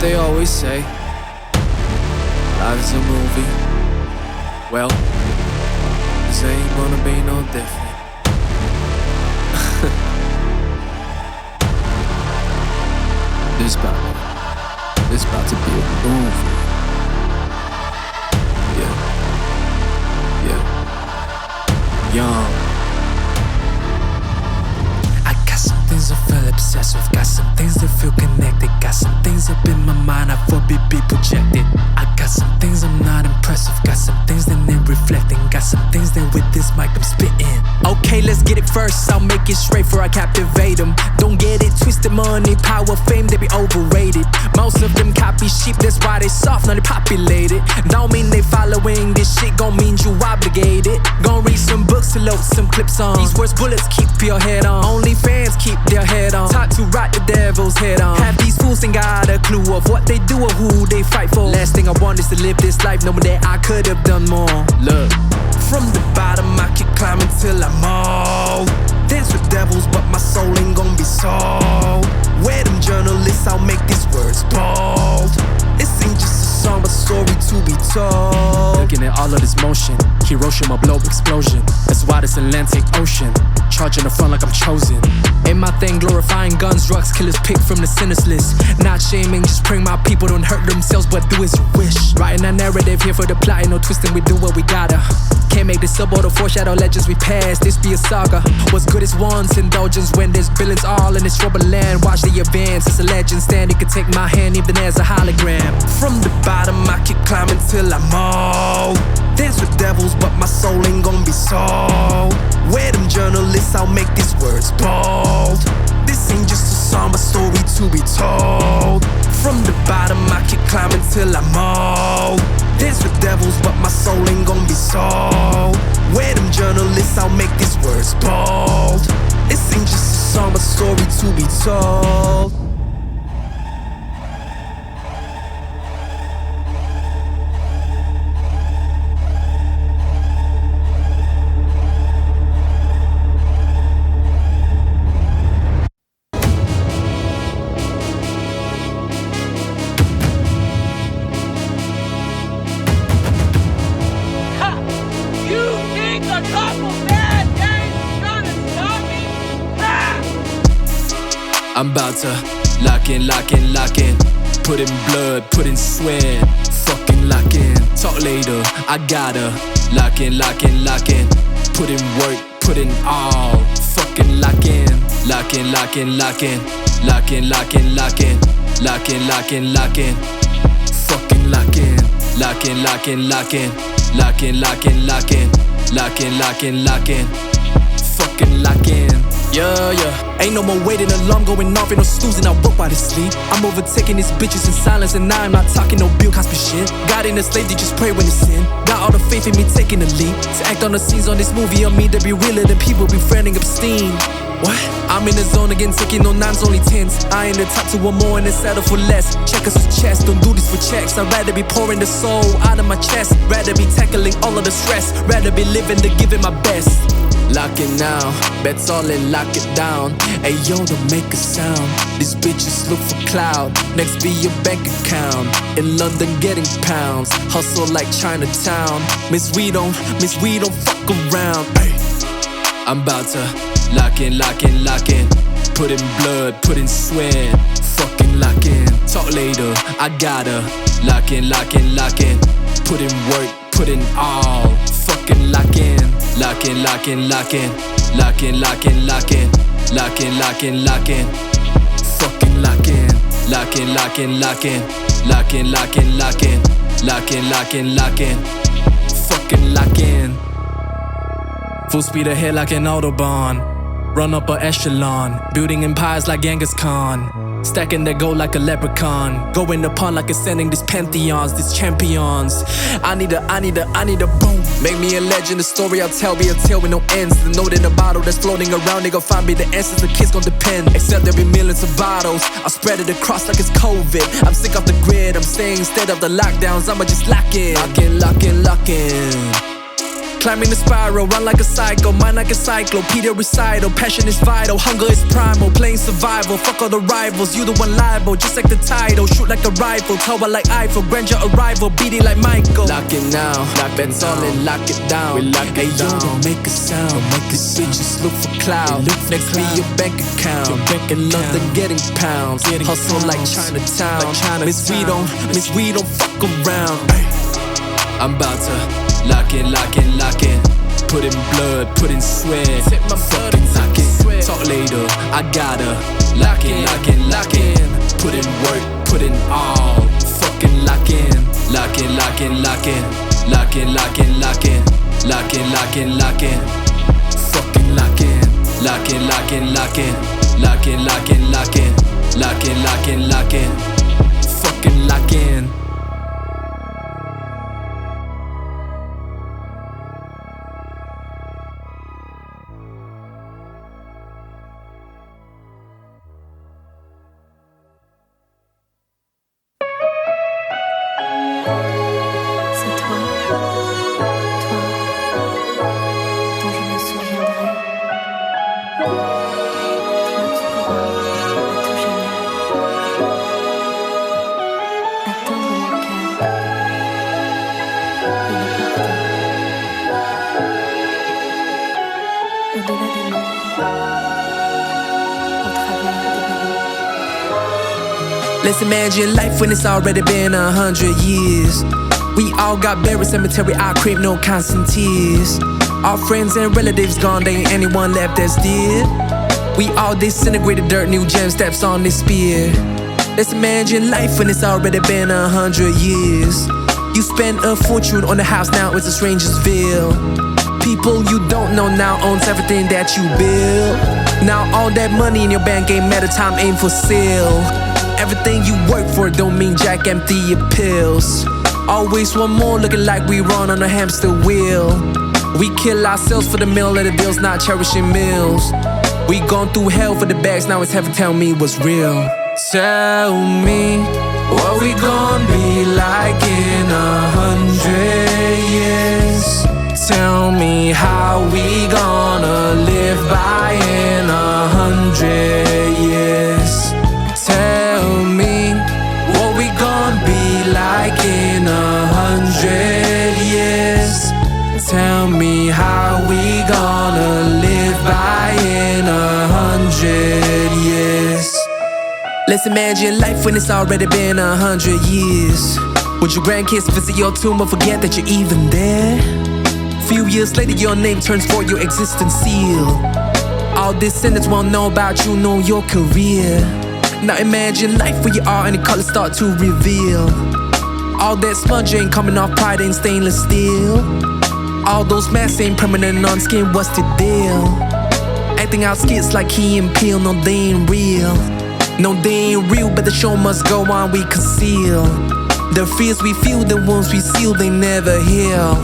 they always say, life's a movie. Well, this ain't gonna be no different. This about to be a movie. Yeah. Young. I got some things I feel obsessed with. Got some things that feel connected. Got some things up in my mind I forbid be projected. I got some things I'm not impressed with. Got some things that need reflecting. Got some things that with this mic I'm spitting. Okay, let's get it first. I'll make it straight for I captivate them. Don't get it twisted, money, power, fame, they be overrated. Most of them copy sheep, that's why they soft, now they populated. Don't mean they following this shit, gon' mean you obligated. Gon' read some books to load some clips on. These words bullets, keep your head on. Only fans keep their head on. Taught to ride the devil's head on. Half these fools ain't got a clue of what they do or who they fight for. Last thing I want is to live this life knowing that I could've done more. Look, from the bottom I keep climbing till I'm old. Dance with devils but my soul ain't gon' be sold. Where them journalists, I'll make these words bold. This ain't just a song, but story to be told. Looking at all of this motion, Hiroshima blow explosion. That's why this Atlantic Ocean, charging the front like I'm chosen. Ain't my thing glorifying guns, drugs, killers pick from the sinners list. Not shaming, just praying my people don't hurt themselves, but do as you wish. Writing a narrative here for the plot, ain't no twisting, we do what we gotta. Can't make this up or the foreshadow legends we pass. This be a saga. What's good is once indulgence when there's billions all in this troubled land. Watch the advance, it's a legend standing. Can take my hand even as a hologram. From the bottom I keep climbing till I'm old. Dance with devils but my soul ain't gon' be sold. Where them journalists, I'll make these words bold. This ain't just a song, but story to be told. From the bottom I keep climbing till I'm old. Dance with devils but my soul ain't gon' be sold. Where them journalists, I'll make these words bold. This ain't just a song, but story to be told. I'm about to lock in. Put in blood, put in sweat. Fucking lock in. Talk later, I gotta lock in. Put in work, put in all. Fucking lock in. Fucking lock in. Fucking lock in. Yeah. Ain't no more waiting, alarm going off, ain't no snoozing, I work while they sleep. I'm overtaking these bitches in silence, and now I'm not talking no Bill Cosby shit. God ain't a slave, they just pray when it's sin. Got all the faith in me taking the lead. To act on the scenes on this movie on me, to be realer than people befriending obscene. What? I'm in the zone again, taking no nines, only tens. I ain't the top to one more and then settle for less. Checkers with chest, don't do this for checks. I'd rather be pouring the soul out of my chest. Rather be tackling all of the stress. Rather be living to giving my best. Lock it now, bets all in, lock it down. Ay yo, don't make a sound. These bitches look for cloud. Next be your bank account. In London getting pounds. Hustle like Chinatown. Miss we don't fuck around. Ay. I'm about to lock in. Put in blood, put in sweat. Fucking lock in. Talk later, I gotta lock in. Put in work, put in all. Fucking lock in. Fucking lock in. Fucking lock in. Full speed ahead like an Autobahn. Run up a echelon. Building empires like Genghis Khan. Stacking their gold like a leprechaun. Going upon like ascending these pantheons, these champions. I need a boom. Make me a legend, a story I'll tell, be a tale with no ends. The note in the bottle that's floating around, they gon' find me the answers, the kids gon' depend. Except there be millions of bottles, I'll spread it across like it's COVID. I'm sick off the grid, I'm staying instead of the lockdowns, I'ma just lock in. Climbing the spiral, run like a psycho, mind like a cyclopedia recital. Passion is vital, hunger is primal, playing survival. Fuck all the rivals, you the one liable. Just like the title, shoot like a rifle, tower like Eiffel, grandeur arrival, beating like Michael. Lock it now, lock that all and lock it down. We lock it down. Don't make a sound, don't make a bitches look for cloud. Next be your bank account, in London getting pounds. Hustle like Chinatown. Miss we don't fuck around. I'm about to lock in. Put in blood, put in sweat. Fucking lock it. Talk later, I gotta lock in. Put in work, put in all. Fucking lock in. Fucking lock in. Fucking lock in. Let's imagine life when it's already been 100 years. We all got buried, cemetery, our crib, no constant tears. Our friends and relatives gone, there ain't anyone left that's dear. We all disintegrated, dirt, new gem steps on this spear. Let's imagine life when it's already been 100 years. You spend a fortune on the house, now it's a stranger's ville. People you don't know now owns everything that you build. Now all that money in your bank ain't matter, time ain't for sale. Everything you work for don't mean jack, empty your pills. Always one more, looking like we run on a hamster wheel. We kill ourselves for the meal of the deals, not cherishing meals. We gone through hell for the bags, now it's heaven, tell me what's real. Tell me what we gon' be like in 100 years. Tell me how we gonna live by in 100 years. Tell me what we gon' be like in 100 years. Tell me how we gonna live by in 100 years. Let's imagine life when it's already been 100 years. Would your grandkids visit your tomb or forget that you're even there? Few years later your name turns for your existence seal. All descendants won't know about you, know your career. Now imagine life where you are and the colors start to reveal. All that smudge ain't coming off, pride ain't stainless steel. All those masks ain't permanent on skin, what's the deal? Acting out skits like Key and Peele, no they ain't real. No they ain't real, but the show must go on, we conceal. The fears we feel, the wounds we seal, they never heal.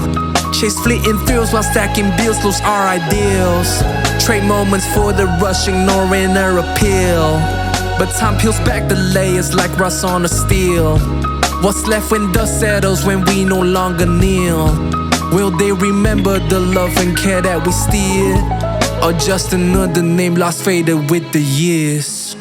Chase fleeting thrills while stacking bills, lose our ideals. Trade moments for the rush, ignoring our appeal. But time peels back the layers like rust on a steel. What's left when dust settles, when we no longer kneel? Will they remember the love and care that we steer? Or just another name lost, faded with the years?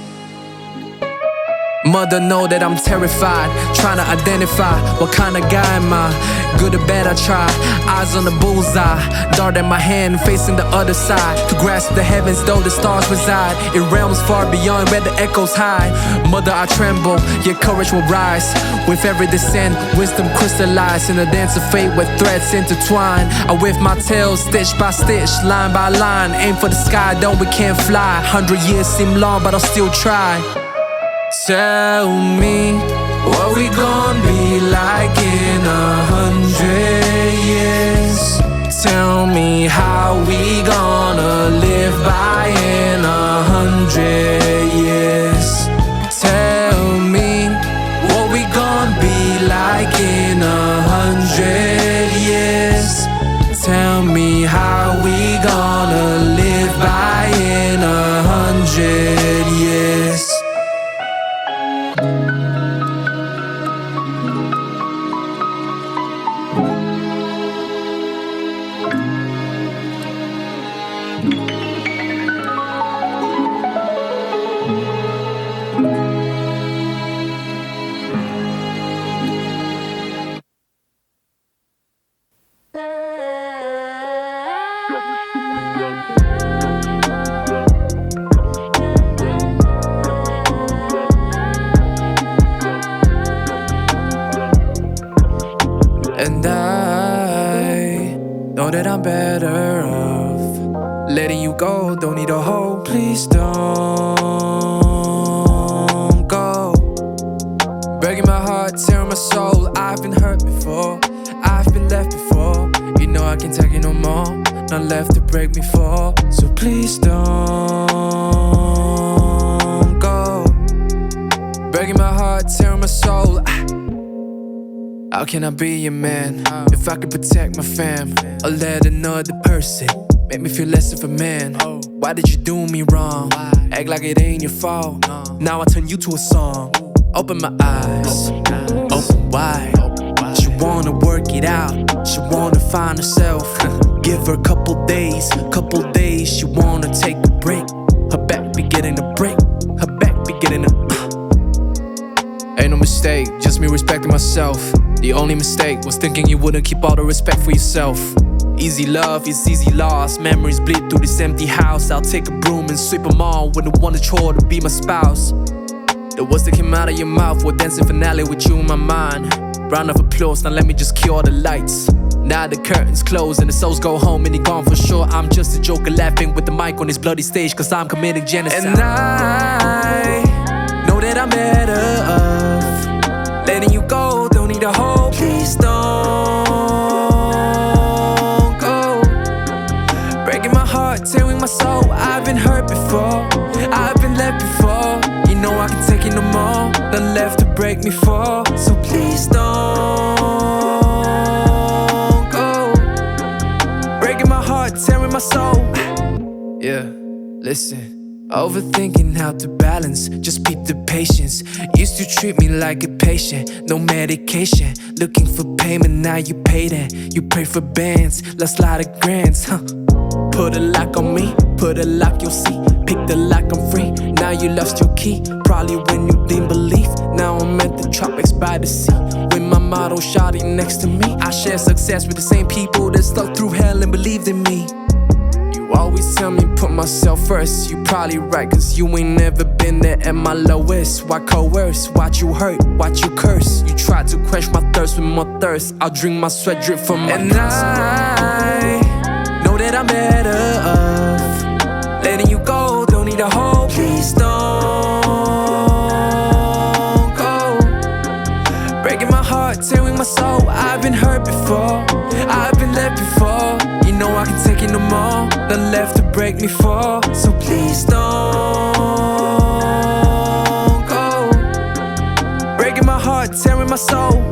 Mother know that I'm terrified, trying to identify what kind of guy am I. Good or bad I try, eyes on the bullseye. Dart in my hand, facing the other side. To grasp the heavens though the stars reside, in realms far beyond where the echoes hide. Mother I tremble, your courage will rise. With every descent, wisdom crystallized. In a dance of fate where threads intertwine. I whip my tail stitch by stitch, line by line. Aim for the sky, though we can't fly. 100 years seem long but I'll still try. Tell me what we gon' be like in 100 years. Tell me how we gonna live by in 100 years. Tell me what we gon' be like in 100 years. Tell me how we gonna live by in 100 years. And I know that I'm better off letting you go, don't need a hold. Please don't go. Breaking my heart, tearing my soul. I've been hurt before, I've been left before. You know I can't take it no more, not left to break me for. So please don't go. Breaking my heart, tearing my soul. How can I be your man if I could protect my fam? Or let another person make me feel less of a man? Why did you do me wrong? Act like it ain't your fault. Now I turn you to a song. Open my eyes, open wide. She wanna work it out, she wanna find herself. Give her a couple days, she wanna take a break. Her back be getting a break, her back be getting a Ain't no mistake, just me respecting myself. The only mistake was thinking you wouldn't keep all the respect for yourself. Easy love is easy loss. Memories bleed through this empty house. I'll take a broom and sweep them all. Wouldn't want a chore to be my spouse. The words that came out of your mouth were dancing finale with you in my mind. Round of applause, now let me just cue all the lights. Now the curtains close and the souls go home and he gone for sure. I'm just a joker laughing with the mic on this bloody stage, cause I'm committing genocide. And I know that I'm better off letting you go, don't need a hold. Please don't go. Breaking my heart, tearing my soul. I've been hurt before, I've been left before. You know I can take it no more, nothing left to break me for. So please don't go. Breaking my heart, tearing my soul. Yeah, listen. Overthinking how to balance, just keep the patience. Used to treat me like a patient, no medication. Looking for payment, now you pay that. You pray for bands, last lot of grants, huh? Put a lock on me, put a lock, you'll see. Pick the lock, I'm free, now you lost your key. Probably when you didn't believe, now I'm at the tropics by the sea. With my model shawty next to me, I share success with the same people that stuck through hell and believed in me. You always tell me put myself first, you probably right, cause you ain't never been there at my lowest. Why coerce, watch you hurt, watch you curse. You try to quench my thirst with more thirst, I'll drink my sweat drip from my And I know that I'm better off letting you go, don't need a hold. Please don't go. Breaking my heart, tearing my soul. I've been hurt before, I've been left before. You know I can take it no more, nothing left to break me for. So please don't go. Breaking my heart, tearing my soul.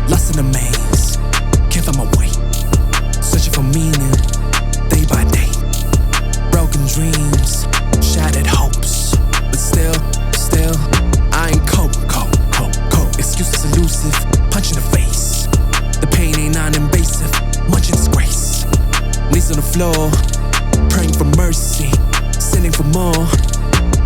Lost in a maze, can't find my way. Searching for meaning, day by day. Broken dreams, shattered hopes. But still, I ain't cope. Excuses elusive, punch in the face. The pain ain't non-invasive, much in disgrace. Knees on the floor, praying for mercy, sinning for more.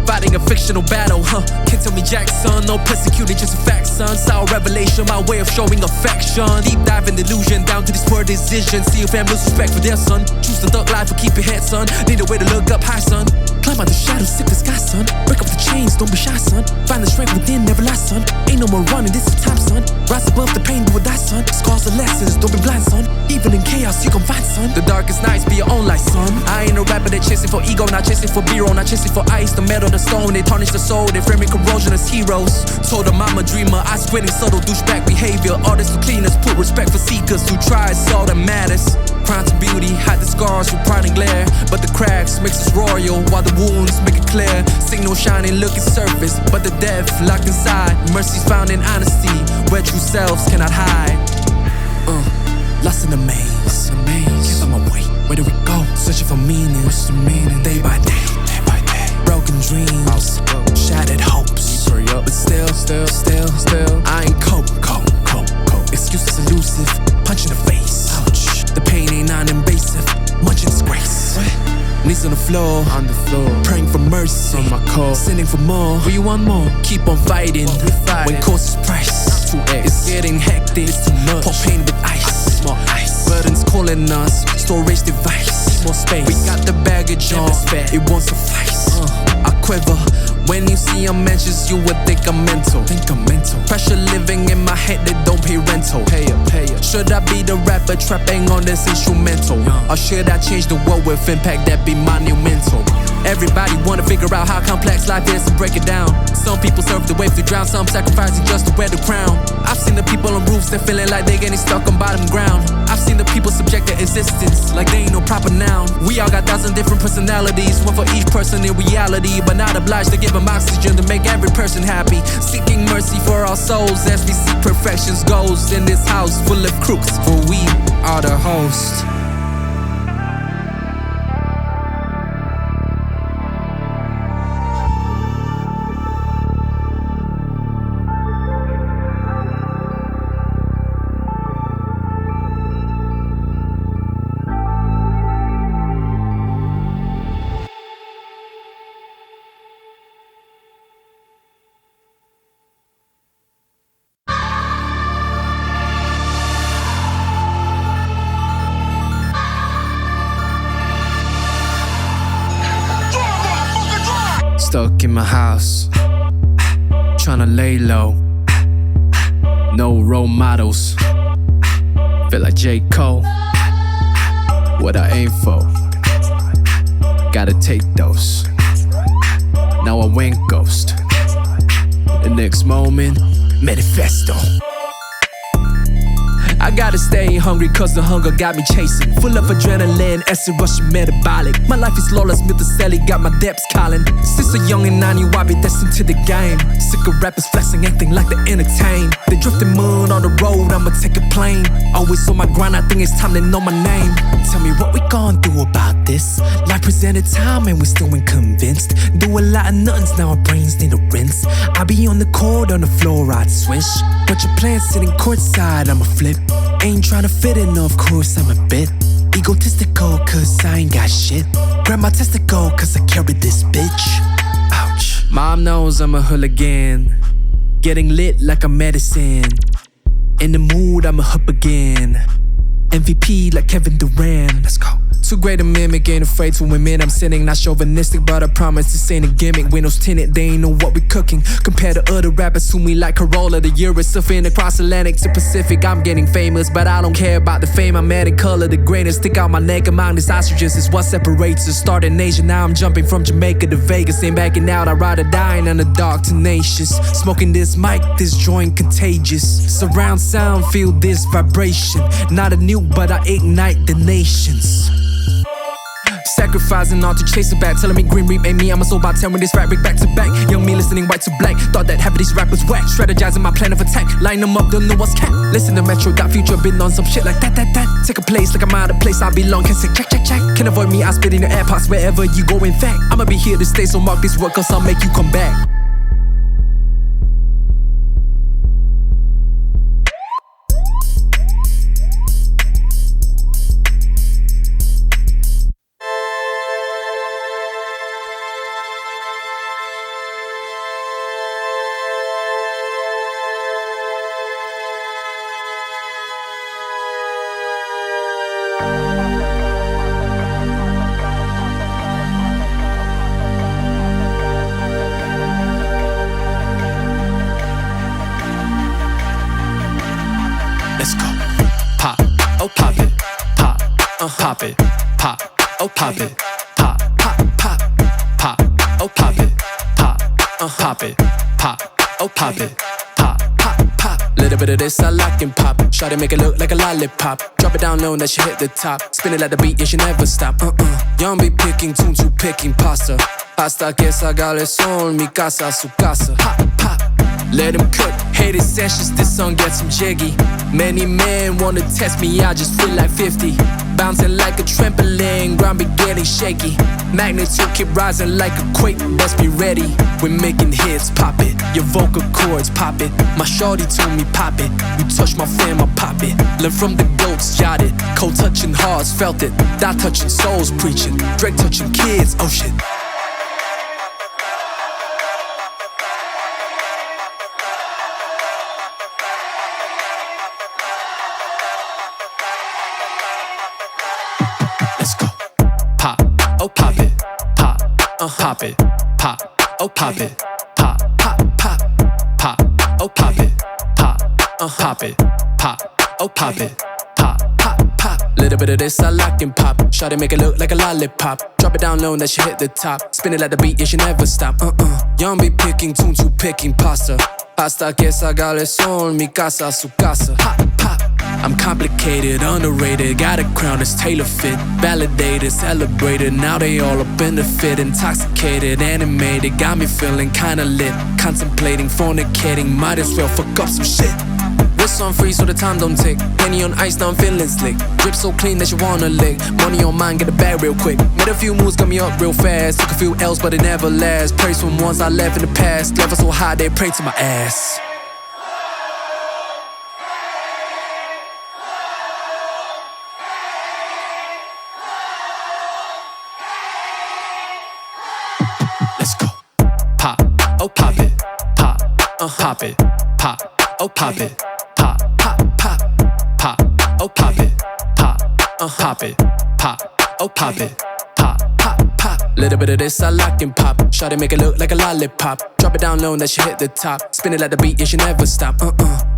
Fighting a fiction. fictional battle, Can't tell me Jackson, no persecuted, just a fact, son. Sour revelation, my way of showing affection. Deep dive in delusion, down to this poor decision. See your family lose respect for their son. Choose the thug life or keep your head, son. Need a way to look up high, son. Climb out the shadows, sick the sky, son. Break up the chains, don't be shy, son. Find the strength within, never lie, son. Ain't no more running, this is time, son. Rise above the pain, do or die, son. Scars are lessons, don't be blind, son. Even in chaos, you can find, son. The darkest nights be your own light, son. I ain't a rapper that chasing for ego, not chasing for B-roll, not chasing for ice, the metal, the stone. They tarnish the soul, they framing corrosion as heroes. Told them I'm a dreamer, I squinting subtle douchebag behavior. Artists who cleaners, put respect for seekers who try, it's all that matters. Crown to beauty, hide the scars with pride and glare. But the cracks makes us royal, while the wounds make it clear. Signal shining, look at surface, but the depth locked inside. Mercy's found in honesty, where true selves cannot hide. Lost in the maze, can't find my way. Where do we go? Searching for meaning. What's the meaning? Day by day, broken dreams, shattered hopes. But still, I ain't cope. Excuses elusive, punch in the face. Ouch. The pain ain't non-invasive, much in disgrace. Knees on the floor, praying for mercy. On my core, sinning for more. But you want more? Keep on fighting. When cost is price, it's getting hectic. It's too much. Pour pain with ice. More ice. Burdens calling us. Storage device. More space. We got the baggage on. It won't suffice. I quiver. When you see a mentions, you would think I'm mental. Pressure living in my head that don't pay rental. Pay up. Should I be the rapper trapping on this instrumental? Or should I change the world with impact that be monumental? Everybody wanna figure out how complex life is and break it down. Some people serve the waves to drown, some sacrificing just to wear the crown. I've seen the people on roofs that feeling like they getting stuck on bottom ground. I've seen the people subject their existence like they ain't no proper noun. We all got 1,000 different personalities, one for each person in reality, but not obliged to give them oxygen to make every person happy. Seeking mercy for our souls as we seek perfection's goals in this house full of crooks, for we are the host. Stuck in my house, tryna lay low. No role models, feel like J. Cole. What I aim for, gotta take those. Now I went ghost. The next moment, manifesto. I gotta stay hungry cause the hunger got me chasing. Full of adrenaline, acid rushing metabolic. My life is lawless, Milton got my depths calling. Since a young and I knew I'd be destined to the game. Sick of rappers flexing, acting like they entertain. They drifting moon on the road, I'ma take a plane. Always on my grind, I think it's time to know my name. Tell me what we gon' do about this. Life presented time and we still ain't convinced. Do a lot of nothings, now our brains need a rinse. I be on the court, on the floor, I'd swish. But your plans sitting courtside, I'ma flip. Ain't tryna fit in, of course I'm a bit egotistical, cause I ain't got shit. Grab my testicle, cause I carry this bitch. Ouch. Mom knows I'm a hooligan, getting lit like a medicine. In the mood, I'ma up again. MVP like Kevin Durant. Let's go. Too great a mimic, ain't afraid to admit I'm sinning. Not chauvinistic, but I promise this ain't a gimmick. Windows tinted, they ain't know what we cooking. Compared to other rappers who me like Corolla. The year is surfing across Atlantic to Pacific. I'm getting famous, but I don't care about the fame. I'm adding color, the greatness stick out my neck. Among these ostriches is what separates us. Started in Asia, now I'm jumping from Jamaica to Vegas. Ain't backing out, I'd rather die in the dark, tenacious. Smoking this mic, this joint contagious. Surround sound, feel this vibration. Not a nuke, but I ignite the nations. Sacrificing all to chase it back. Telling me green reap ain't me, I'm a soul by tearing this rap back to back. Young me listening white to black. Thought that half of these rappers whack. Strategizing my plan of attack. Line them up, don't know what's cat. Listen to Metro, got future, been on some shit like that. Take a place like I'm out of place, I belong. Can say check. Can't avoid me, I spit in the airpods wherever you go. In fact, I'ma be here to stay, so mark this work, cause I'll make you come back. pop it, pop, oh pop it, pop, pop, pop, pop, oh pop it, pop, pop it, pop, oh pop it, pop, pop, pop. Little bit of this I like and pop. Try to make it look like a lollipop. Drop it down low and that she hit the top. Spin it like the beat, yeah, she never stop. Young be picking, tune to picking pasta. Hasta que salga el sol, mi casa, su casa. Pop, pop. Let him cook, hated sessions, this song gets him jiggy. Many men wanna test me, I just feel like 50. Bouncing like a trampoline, ground be getting shaky. Magnitude keep rising like a quake, best be ready. We're making hits, pop it. Your vocal cords, pop it. My shorty told me, pop it. You touch my fam, I pop it. Learn from the goats, jot it. Cold touching hearts, felt it. Die touching souls, preaching. Drake touching kids, oh shit. Oh pop it, pop, pop it, pop, oh pop it, pop, pop, pop, pop, oh pop it, pop, pop it, pop, oh pop it, pop, pop, pop. Little bit of this I like and pop. Try to make it look like a lollipop. Drop it down low and that she hit the top. Spin it like the beat, yeah, she never stop. Young be picking, tune to picking pasta. Hasta que salga el sol, mi casa, su casa. Pop, pop. I'm complicated, underrated, got a crown that's tailor-fit. Validated, celebrated, now they all up in the fit. Intoxicated, animated, got me feeling kinda lit. Contemplating, fornicating, might as well fuck up some shit. Wrist on free so the time don't tick. Penny on ice, now I'm feeling slick. Drip so clean that you wanna lick. Money on mine, get a bag real quick. Made a few moves, got me up real fast. Took a few L's, but it never lasts. Praise from ones I left in the past. Level so high, they pray to my ass. Let's go. Pop, oh pop it, pop, pop it, pop, oh pop it, pop, pop, pop, pop, oh pop it, pop, pop it, pop, oh pop it, pop, pop, pop. Little bit of this I like and pop. Try to make it look like a lollipop. Drop it down low and that she hit the top. Spin it like the beat, yeah, she never stop.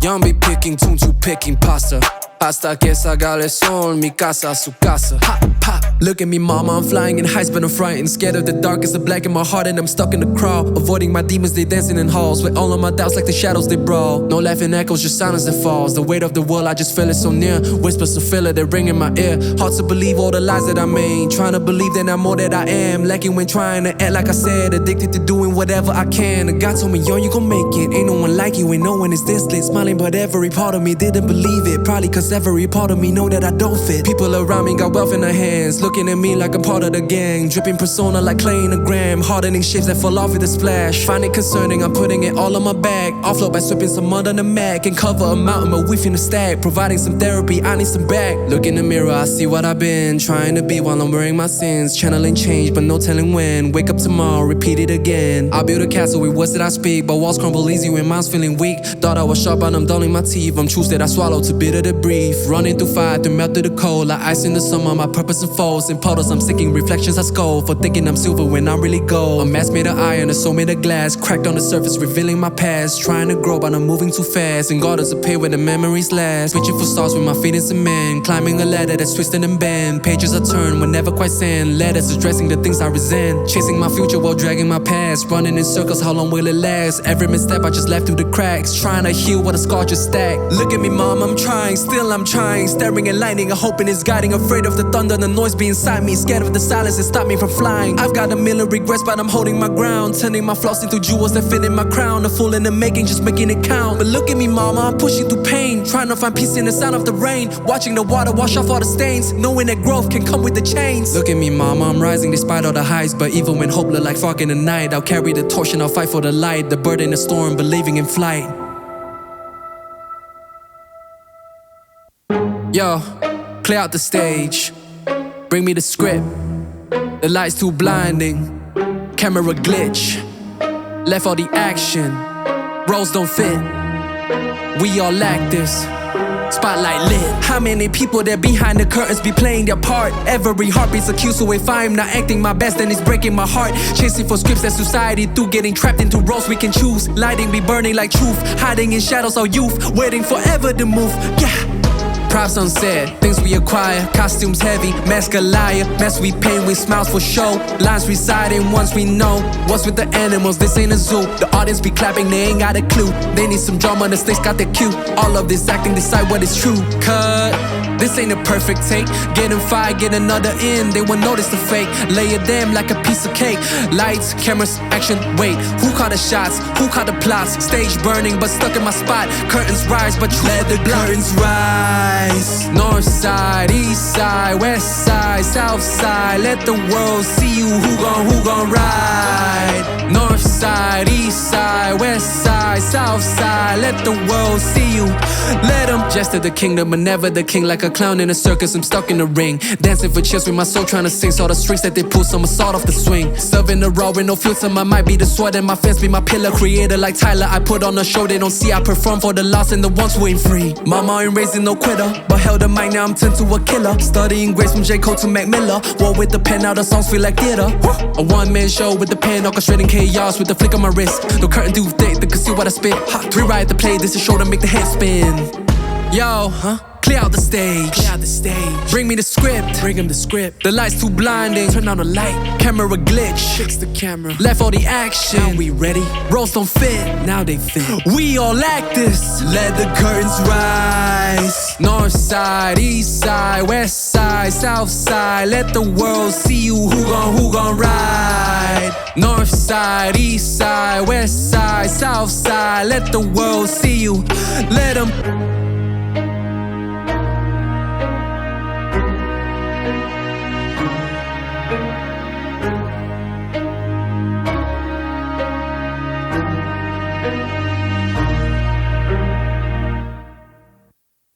Young be picking, tune to picking pasta. Hasta que salga el sol, mi casa, su casa. Pop, pop. Look at me, mama, I'm flying in heights, but I'm frightened. Scared of the dark, it's the black in my heart, and I'm stuck in the crowd. Avoiding my demons, they dancing in halls. With all of my doubts, like the shadows, they brawl. No laughing echoes, just silence that falls. The weight of the world, I just feel it so near. Whispers of feel it, they ring in my ear. Hard to believe all the lies that I made. Trying to believe that I'm more that I am. Lacking when trying to act like I said. Addicted to doing whatever I can. And God told me, yo, you gon' make it. Ain't no one like you, ain't no one is this lit. Smiling, but every part of me didn't believe it. Probably cause every part of me know that I don't fit. People around me got wealth in their hands, looking at me like I'm part of the gang. Dripping persona like clay in a gram. Hardening shapes that fall off with a splash. Find it concerning, I'm putting it all on my back. Offload by sweeping some mud on the Mac. And cover a mountain, but we finna stack. Providing some therapy, I need some back. Look in the mirror, I see what I've been trying to be while I'm wearing my sins. Channeling change, but no telling when. Wake up tomorrow, repeat it again. I build a castle with words that I speak, but walls crumble easy when mine's feeling weak. Thought I was sharp, but I'm dulling my teeth. I'm truths that I swallow too bitter to breathe. Running through fire, through melt through the cold. Like ice in the summer, my purpose unfolds. In puddles, I'm sinking reflections I scold. For thinking I'm silver when I'm really gold. A mask made of iron, a soul made of glass. Cracked on the surface, revealing my past. Trying to grow, but I'm moving too fast. And God doesn't pay where the memories last. Reaching for stars with my feet in cement. Climbing a ladder that's twisted and bent. Pages I turn when never quite sand. Letters addressing the things I resent. Chasing my future while dragging my past. Running in circles, how long will it last? Every misstep I just left through the cracks. Trying to heal what a scar just stacked. Look at me, mom, I'm trying, still I'm trying. Staring and lightning, I'm hoping it's guiding. Afraid of the thunder, the noise be inside me. Scared of the silence that stop me from flying. I've got a million regrets, but I'm holding my ground. Turning my flaws into jewels that fit in my crown. A fool in the making, just making it count. But look at me, mama, I'm pushing through pain. Trying to find peace in the sound of the rain. Watching the water wash off all the stains. Knowing that growth can come with the chains. Look at me, mama, I'm rising despite all the heights. But even when hope look like fog in the night, I'll carry the torch and I'll fight for the light. The bird in the storm, believing in flight. Yo, clear out the stage. Bring me the script. The light's too blinding. Camera glitch. Left all the action. Roles don't fit. We all actors. Spotlight lit. How many people there behind the curtains be playing their part? Every heartbeat's a cue, so if I'm not acting my best, then it's breaking my heart. Chasing for scripts that society through, getting trapped into roles we can choose. Lighting be burning like truth, hiding in shadows our youth, waiting forever to move. Yeah. Props on set, things we acquire. Costumes heavy, mask a liar. Mask we paint with smiles for show. Lines reciting ones we know. What's with the animals? This ain't a zoo. The audience be clapping, they ain't got a clue. They need some drama, the stakes got their cue. All of this acting, decide what is true. Cut. This ain't a perfect take. Getting fired, get another in. They won't notice the fake. Lay it down like a piece of cake. Lights, cameras, action, wait. Who caught the shots? Who caught the plots? Stage burning, but stuck in my spot. Curtains rise, but let the curtains rise. North side, east side, west side, south side. Let the world see you. Who gon' ride? North side, east side, west side, south side. Let the world see you. Let them jest at the kingdom, but never the king. Like a clown in a circus, I'm stuck in the ring. Dancing for cheers with my soul, trying to sing. Saw the strings that they pull, some assault off the swing. Serving the raw with no filter, I might be the sword and my fans be my pillar. Creator like Tyler, I put on a show they don't see. I perform for the lost and the ones who ain't free. Mama ain't raising no quitter, but held the mic, now I'm turned to a killer. Studying grace from J. Cole to Mac Miller. War with the pen, now the songs feel like theater. A one-man show with the pen, orchestrating chaos with the flick of my wrist. No curtain too thick, they can see what I spit. Rewrite the play, this is show to make the head spin. Yo, clear out the stage. Clear out the stage. Bring me the script. Bring him the script. The light's too blinding. Turn on the light. Camera glitch. Fix the camera. Left all the action. Now we ready. Roles don't fit. Now they fit. We all like this. Let the curtains rise. North side, east side, west side, south side. Let the world see you. Who gon' ride? North side, east side, west side, south side. Let the world see you. Let them